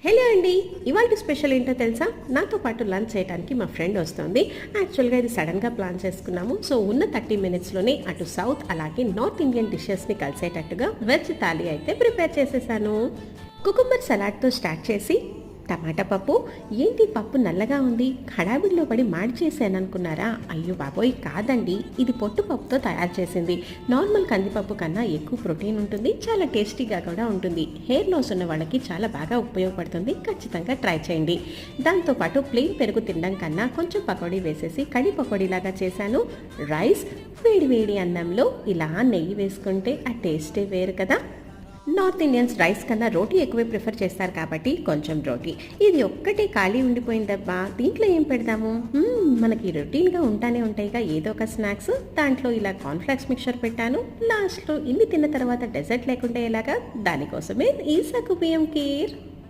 Hello అండి, ఇవాళ special ఏంటో తెలుసా? నాతో పాటు లంచ్ చేయడానికి మా ఫ్రెండ్ వస్తుంది. యాక్చువల్గా ఇది సడన్గా ప్లాన్ చేసుకున్నాము. సో ఉన్న 30 మినిట్స్లోనే అటు సౌత్ అలాగే నార్త్ ఇండియన్ డిషెస్ని కలిసేటట్టుగా వెజ్ థాలీ అయితే ప్రిపేర్ చేసేసాను. కుకుంబర్ సలాడ్తో స్టార్ట్ చేసి టమాటా పప్పు. ఏంటి పప్పు నల్లగా ఉంది, హడావిడిలో పడి మాడి చేశాను అనుకున్నారా? అయ్యో బాబోయ్, కాదండి, ఇది పొట్టు పప్పుతో తయారు చేసింది. నార్మల్ కందిపప్పు కన్నా ఎక్కువ ప్రోటీన్ ఉంటుంది, చాలా టేస్టీగా కూడా ఉంటుంది. హెయిర్ లాస్ ఉన్న వాళ్ళకి చాలా బాగా ఉపయోగపడుతుంది, ఖచ్చితంగా ట్రై చేయండి. దాంతోపాటు ప్లెయిన్ పెరుగు తినడం కన్నా కొంచెం పకోడీ వేసేసి కడి పకోడీలాగా చేశాను. రైస్ వేడి వేడి అన్నంలో ఇలా నెయ్యి వేసుకుంటే ఆ టేస్టే వేరు కదా. నార్త్ ఇండియన్స్ రైస్ కన్నా రోటీ ఎక్కువే ప్రిఫర్ చేస్తారు కాబట్టి కొంచెం రోటీ. ఇది ఒక్కటే ఖాళీ ఉండిపోయిందబ్బా, దీంట్లో ఏం పెడదాము? మనకి రొటీన్గా ఉంటానే ఉంటాయిగా ఏదో ఒక స్నాక్స్. దాంట్లో ఇలా కార్న్ఫ్లాక్స్ మిక్చర్ పెట్టాను. లాస్ట్లో ఇన్ని తిన్న తర్వాత డెజర్ట్ లేకుండా ఎలాగా, దానికోసమే ఈ సగ్గుబియ్యం కీర్.